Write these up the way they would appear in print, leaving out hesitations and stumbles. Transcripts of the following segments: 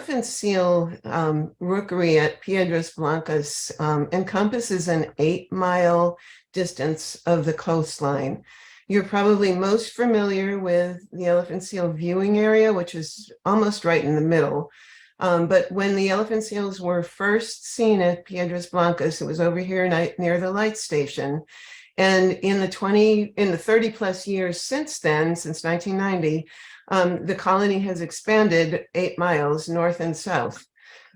elephant seal rookery at Piedras Blancas encompasses an 8-mile distance of the coastline. You're probably most familiar with the elephant seal viewing area, which is almost right in the middle. But when the elephant seals were first seen at Piedras Blancas, it was over here near the light station. And in the 30 plus years since then, since 1990, the colony has expanded 8 miles north and south.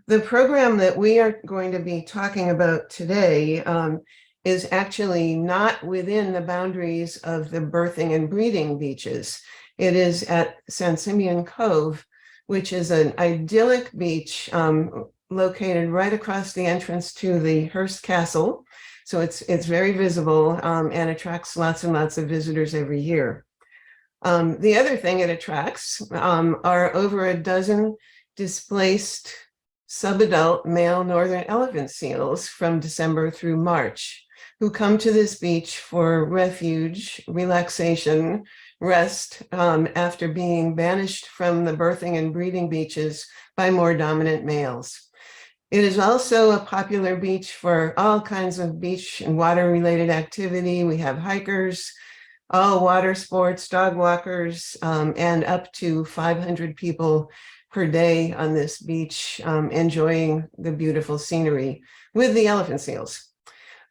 The program that we are going to be talking about today is actually not within the boundaries of the birthing and breeding beaches. It is at San Simeon Cove, which is an idyllic beach located right across the entrance to the Hearst Castle. So it's very visible and attracts lots and lots of visitors every year. The other thing it attracts are over a dozen displaced subadult male northern elephant seals from December through March, who come to this beach for refuge, relaxation, rest after being banished from the birthing and breeding beaches by more dominant males. It is also a popular beach for all kinds of beach and water-related activity. We have hikers, all water sports, dog walkers, and up to 500 people per day on this beach enjoying the beautiful scenery with the elephant seals.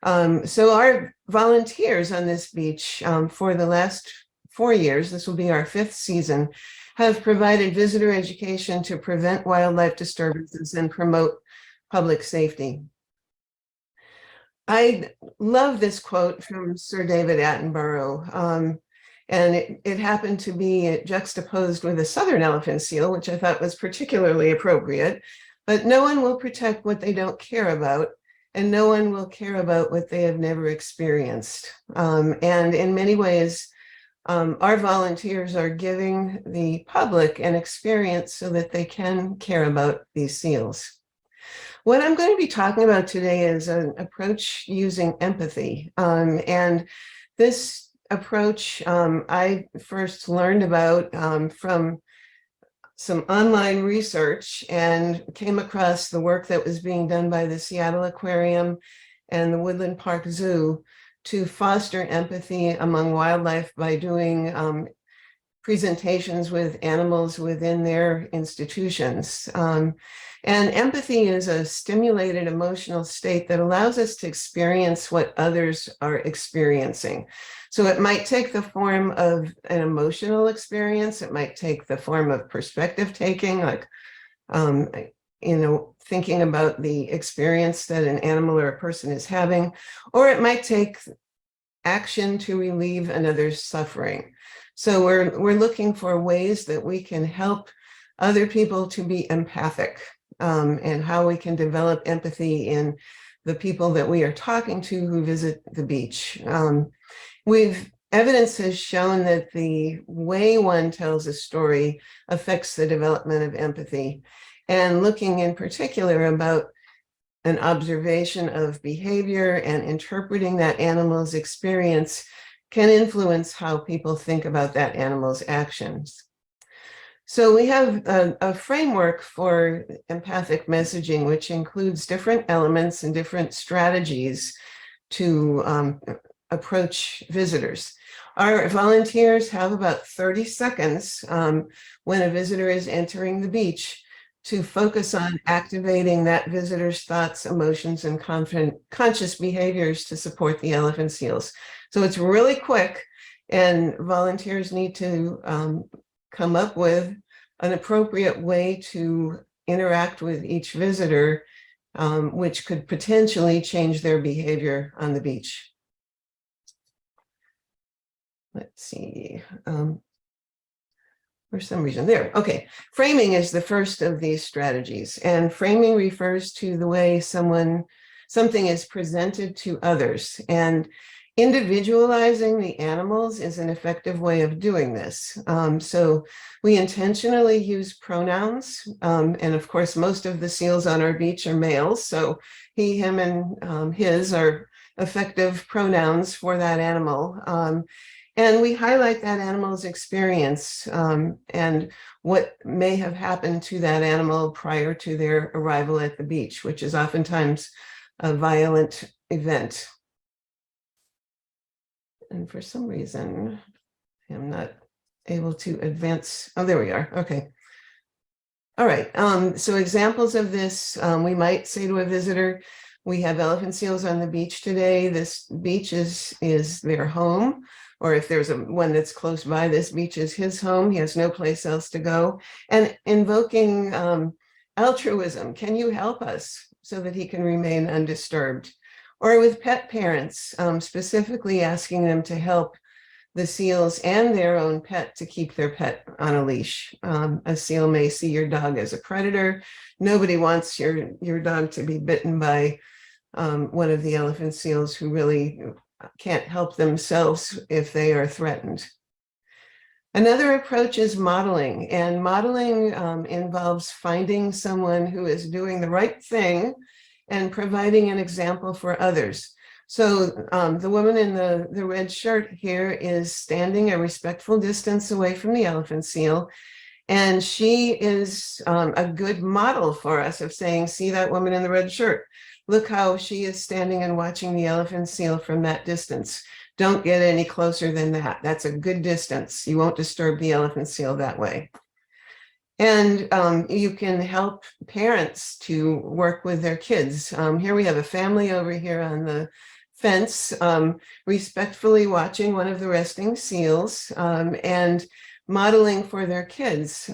So our volunteers on this beach for the last 4 years, this will be our 5th season, have provided visitor education to prevent wildlife disturbances and promote public safety. I love this quote from Sir David Attenborough, and it happened to be juxtaposed with a southern elephant seal, which I thought was particularly appropriate. But no one will protect what they don't care about, and no one will care about what they have never experienced. And in many ways, our volunteers are giving the public an experience so that they can care about these seals. What I'm going to be talking about today is an approach using empathy. And this approach I first learned about from some online research and came across the work that was being done by the Seattle Aquarium and the Woodland Park Zoo to foster empathy among wildlife by doing presentations with animals within their institutions. And empathy is a stimulated emotional state that allows us to experience what others are experiencing. So it might take the form of an emotional experience. It might take the form of perspective taking, like, thinking about the experience that an animal or a person is having, or it might take action to relieve another's suffering. So we're looking for ways that we can help other people to be empathic, and how we can develop empathy in the people that we are talking to who visit the beach. Evidence has shown that the way one tells a story affects the development of empathy, and looking in particular about an observation of behavior and interpreting that animal's experience can influence how people think about that animal's actions. So we have a framework for empathic messaging, which includes different elements and different strategies to approach visitors. Our volunteers have about 30 seconds when a visitor is entering the beach to focus on activating that visitor's thoughts, emotions, and conscious behaviors to support the elephant seals. So it's really quick, and volunteers need to come up with an appropriate way to interact with each visitor, which could potentially change their behavior on the beach. Let's see, for some reason there. Okay, framing is the first of these strategies, and framing refers to the way something is presented to others, and individualizing the animals is an effective way of doing this. So we intentionally use pronouns, and of course most of the seals on our beach are males, so he, him, and his are effective pronouns for that animal. And we highlight that animal's experience and what may have happened to that animal prior to their arrival at the beach, which is oftentimes a violent event. And for some reason, I'm not able to advance. Oh, there we are. Okay. All right. So examples of this, we might say to a visitor, we have elephant seals on the beach today. This beach is their home. Or if there's one that's close by, this beach is his home. He has no place else to go. And invoking altruism, can you help us so that he can remain undisturbed? Or with pet parents, specifically asking them to help the seals and their own pet to keep their pet on a leash. A seal may see your dog as a predator. Nobody wants your dog to be bitten by one of the elephant seals who really can't help themselves if they are threatened. Another approach is modeling, and modeling involves finding someone who is doing the right thing and providing an example for others. So the woman in the red shirt here is standing a respectful distance away from the elephant seal, and she is a good model for us of saying, see that woman in the red shirt? Look how she is standing and watching the elephant seal from that distance. Don't get any closer than that. That's a good distance. You won't disturb the elephant seal that way. And you can help parents to work with their kids. Here we have a family over here on the fence, respectfully watching one of the resting seals and modeling for their kids.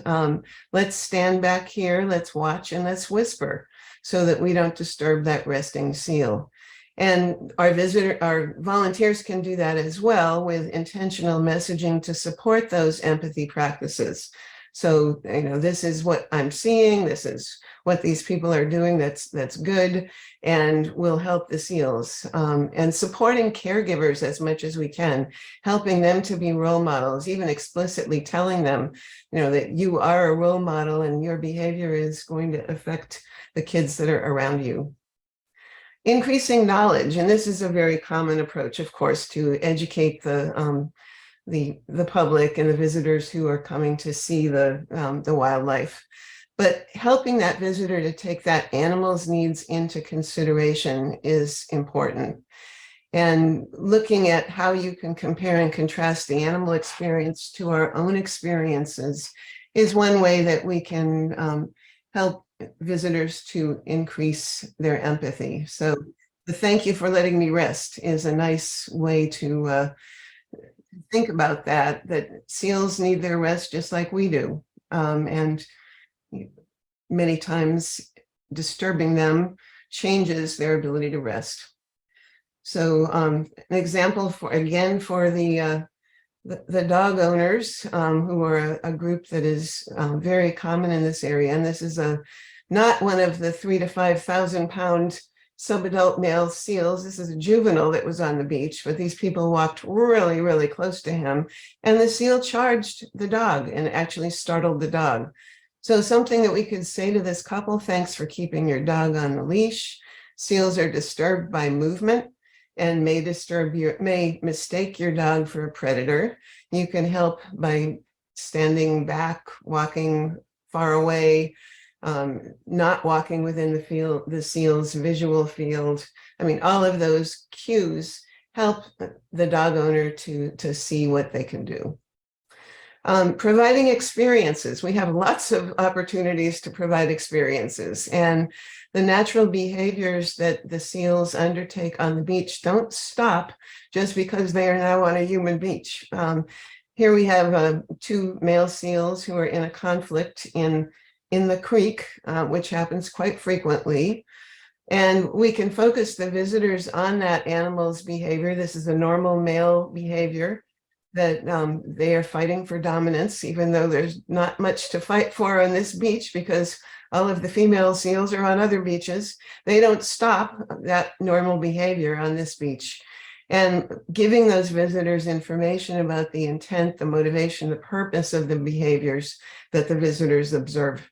Let's stand back here, let's watch, and let's whisper so that we don't disturb that resting seal. And our volunteers can do that as well with intentional messaging to support those empathy practices. So, this is what I'm seeing, this is what these people are doing that's good, and will help the seals. And supporting caregivers as much as we can, helping them to be role models, even explicitly telling them, that you are a role model and your behavior is going to affect the kids that are around you. Increasing knowledge, and this is a very common approach, of course, to educate the public and the visitors who are coming to see the wildlife, but helping that visitor to take that animal's needs into consideration is important. And looking at how you can compare and contrast the animal experience to our own experiences is one way that we can help visitors to increase their empathy. So the thank you for letting me rest is a nice way to think about that seals need their rest just like we do. And many times disturbing them changes their ability to rest. So an example for the dog owners who are a group that is very common in this area. And this is not one of the 3,000 to 5,000 pound subadult male seals. This is a juvenile that was on the beach, but these people walked really, really close to him. And the seal charged the dog and actually startled the dog. So something that we could say to this couple, thanks for keeping your dog on the leash. Seals are disturbed by movement and may mistake your dog for a predator. You can help by standing back, walking far away, not walking within the seal's visual field. I mean, all of those cues help the dog owner to see what they can do. Providing experiences. We have lots of opportunities to provide experiences, and the natural behaviors that the seals undertake on the beach don't stop just because they are now on a human beach. Here we have two male seals who are in a conflict in the creek, which happens quite frequently. And we can focus the visitors on that animal's behavior. This is a normal male behavior that they are fighting for dominance, even though there's not much to fight for on this beach because all of the female seals are on other beaches. They don't stop that normal behavior on this beach. And giving those visitors information about the intent, the motivation, the purpose of the behaviors that the visitors observe.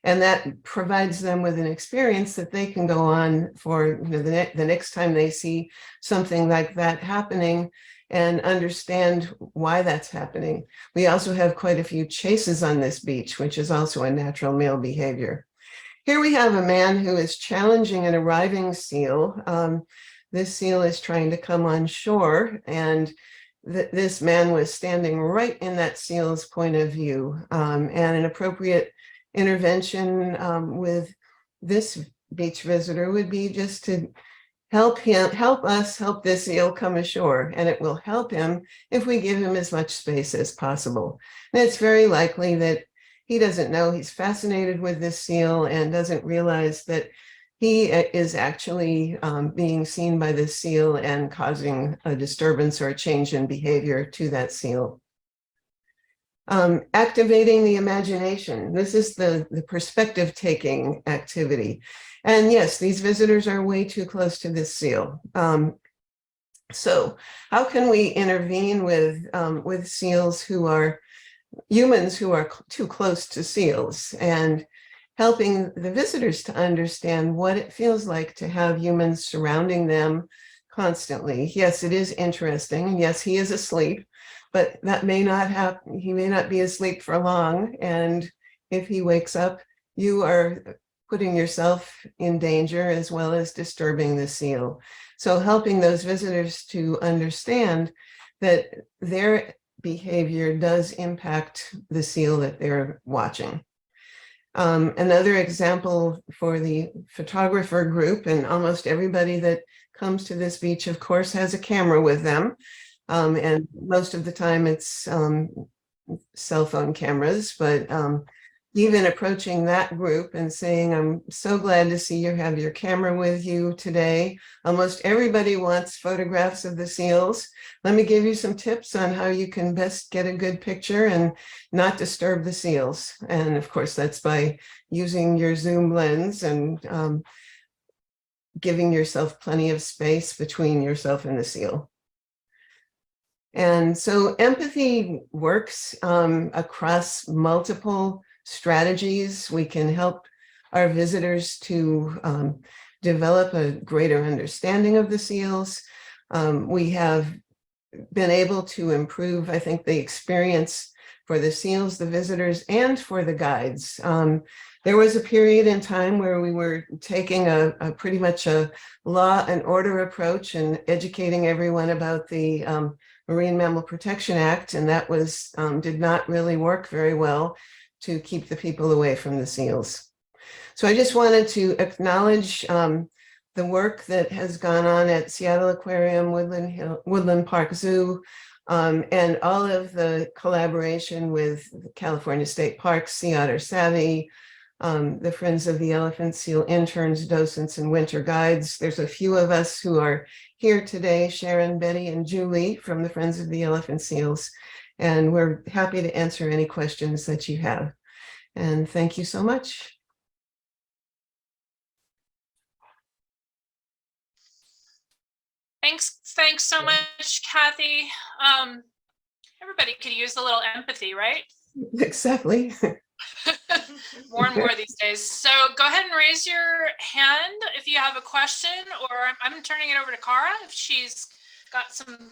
And that provides them with an experience that they can go on for the next time they see something like that happening, and understand why that's happening. We also have quite a few chases on this beach, which is also a natural male behavior. Here we have a man who is challenging an arriving seal. This seal is trying to come on shore, and this man was standing right in that seal's point of view. And an appropriate intervention with this beach visitor would be just to help this seal come ashore, and it will help him if we give him as much space as possible. And it's very likely that he doesn't know he's fascinated with this seal and doesn't realize that he is actually being seen by this seal and causing a disturbance or a change in behavior to that seal. Activating the imagination. This is the perspective taking activity. And yes, these visitors are way too close to this seal. So how can we intervene with seals who are humans who are too close to seals, and helping the visitors to understand what it feels like to have humans surrounding them constantly? Yes, it is interesting. And yes, he is asleep, but that may not happen. He may not be asleep for long. And if he wakes up, you are putting yourself in danger as well as disturbing the seal. So helping those visitors to understand that their behavior does impact the seal that they're watching. Another example for the photographer group, and almost everybody that comes to this beach, of course, has a camera with them. And most of the time it's cell phone cameras, but even approaching that group and saying, I'm so glad to see you have your camera with you today. Almost everybody wants photographs of the seals. Let me give you some tips on how you can best get a good picture and not disturb the seals. And of course, that's by using your zoom lens and giving yourself plenty of space between yourself and the seal. And so empathy works across multiple strategies. We can help our visitors to develop a greater understanding of the seals. We have been able to improve, I think, the experience for the seals, the visitors, and for the guides. There was a period in time where we were taking a pretty much a law and order approach and educating everyone about the Marine Mammal Protection Act, and that was did not really work very well to keep the people away from the seals. So I just wanted to acknowledge the work that has gone on at Seattle Aquarium, Woodland Park Zoo, and all of the collaboration with California State Parks, Sea Otter Savvy, the Friends of the Elephant Seal interns, docents, and winter guides. There's a few of us who are here today, Sharon, Betty, and Julie from the Friends of the Elephant Seals. And we're happy to answer any questions that you have. And thank you so much. Thanks so much, Kathy. Everybody could use a little empathy, right? Exactly. More and more these days. So go ahead and raise your hand if you have a question, or I'm turning it over to Cara if she's got some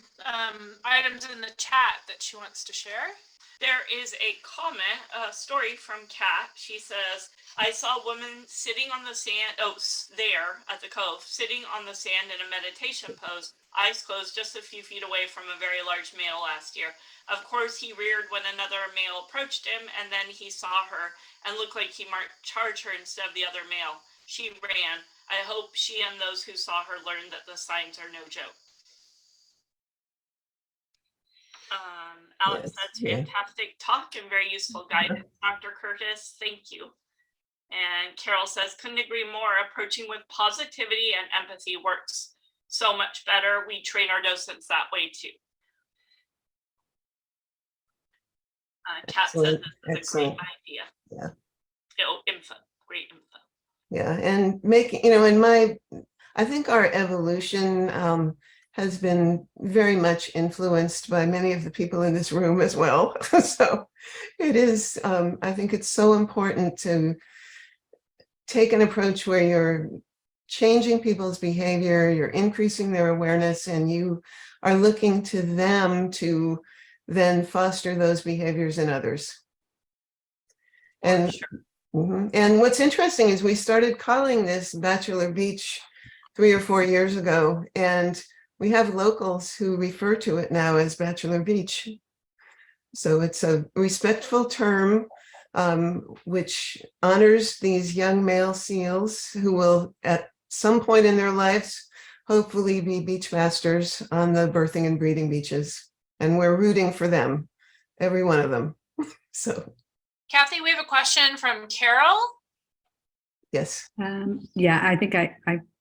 items in the chat that she wants to share. There is a comment, a story from Kat. She says, I saw a woman sitting on the sand, there at the cove, sitting on the sand in a meditation pose, eyes closed, just a few feet away from a very large male last year. Of course, he reared when another male approached him, and then he saw her and looked like he might charge her instead of the other male. She ran. I hope she and those who saw her learned that the signs are no joke. Alex, Yes, that's fantastic talk and very useful guidance. Dr. Curtis, thank you. And Carol says, couldn't agree more. Approaching with positivity and empathy works so much better. We train our docents that way too. Kat said this is a great idea. Yeah. Great info. Yeah, and making, I think our evolution has been very much influenced by many of the people in this room as well. So it is, I think it's so important to take an approach where you're changing people's behavior, you're increasing their awareness, and you are looking to them to then foster those behaviors in others. And and what's interesting is we started calling this Bachelor Beach 3 or 4 years ago, and we have locals who refer to it now as Bachelor Beach. So it's a respectful term, which honors these young male seals who will at some point in their lives hopefully be beach masters on the birthing and breeding beaches. And we're rooting for them, every one of them. So Kathy, we have a question from Carol. yes. Yeah, I think I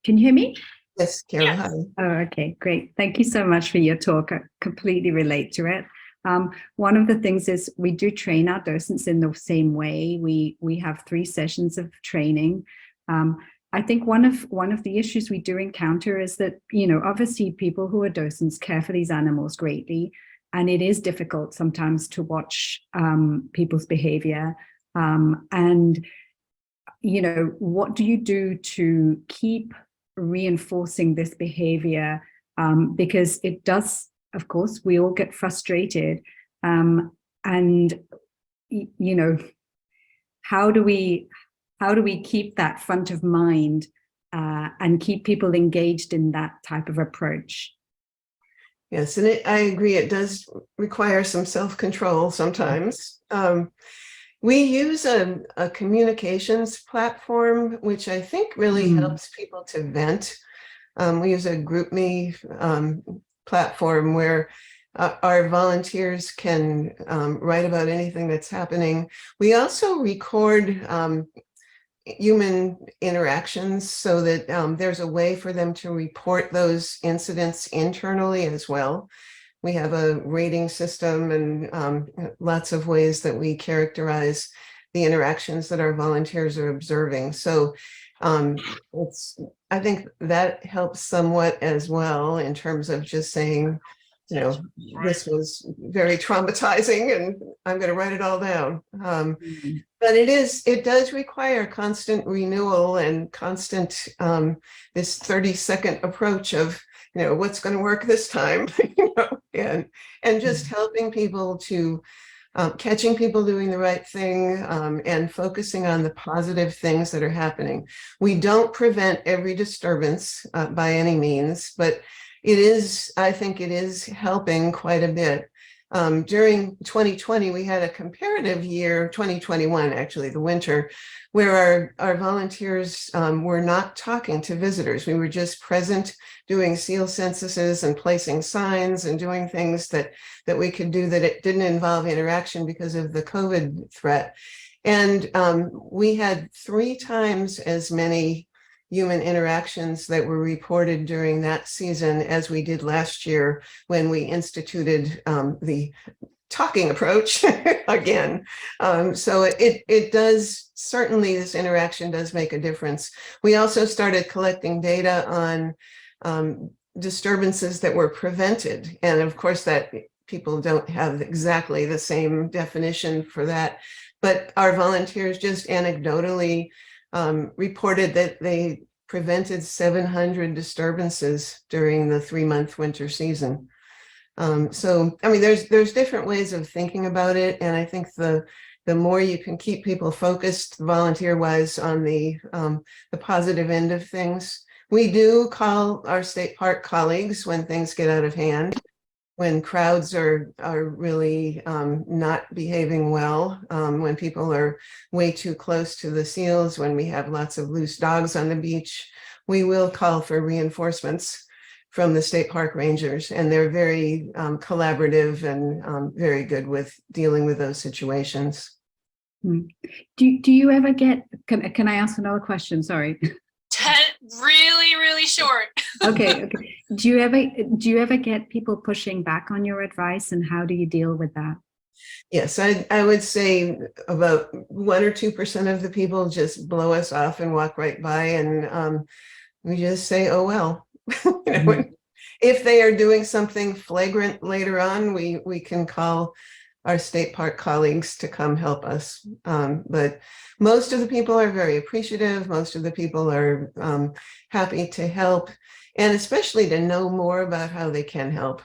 can you hear me? Yes, Carol. Yes. Hi. Oh, okay, great. Thank you so much for your talk. I completely relate to it. One of the things is we do train our docents in the same way. We have 3 sessions of training. I think one of the issues we do encounter is that, you know, obviously people who are docents care for these animals greatly, and it is difficult sometimes to watch people's behavior. And, you know, what do you do to keep reinforcing this behavior? Because it does, of course, we all get frustrated. And, you know, how do we keep that front of mind and keep people engaged in that type of approach? Yes, and I agree. It does require some self-control sometimes. We use a communications platform, which I think really helps people to vent. We use a GroupMe platform where our volunteers can write about anything that's happening. We also record human interactions so that there's a way for them to report those incidents internally as well. We have a rating system and lots of ways that we characterize the interactions that our volunteers are observing. So I think that helps somewhat as well in terms of just saying, you know, this was very traumatizing and I'm going to write it all down. But it does require constant renewal and constant, this 30-second approach of, you know, what's going to work this time, you know, and just helping people to, catching people doing the right thing and focusing on the positive things that are happening. We don't prevent every disturbance by any means, but it is, I think it is helping quite a bit. During 2020, we had a comparative year, 2021, actually, the winter, where our volunteers were not talking to visitors. We were just present doing seal censuses and placing signs and doing things that we could do that it didn't involve interaction because of the COVID threat. And we had 3 times as many human interactions that were reported during that season as we did last year when we instituted the talking approach again. So it does, certainly this interaction does make a difference. We also started collecting data on disturbances that were prevented. And of course that people don't have exactly the same definition for that, but our volunteers just anecdotally reported that they prevented 700 disturbances during the 3-month winter season. So, I mean, there's different ways of thinking about it. And I think the more you can keep people focused volunteer-wise on the positive end of things. We do call our state park colleagues when things get out of hand, when crowds are really not behaving well, when people are way too close to the seals, when we have lots of loose dogs on the beach, we will call for reinforcements from the state park rangers, and they're very collaborative and very good with dealing with those situations. Do you ever get, can I ask another question? Sorry. Really short. Okay. Do you ever get people pushing back on your advice, and how do you deal with that? Yes, I would say about 1 or 2% of the people just blow us off and walk right by, and we just say, oh well. You know, if they are doing something flagrant later on, we can call our state park colleagues to come help us. But most of the people are very appreciative. Most of the people are happy to help, and especially to know more about how they can help.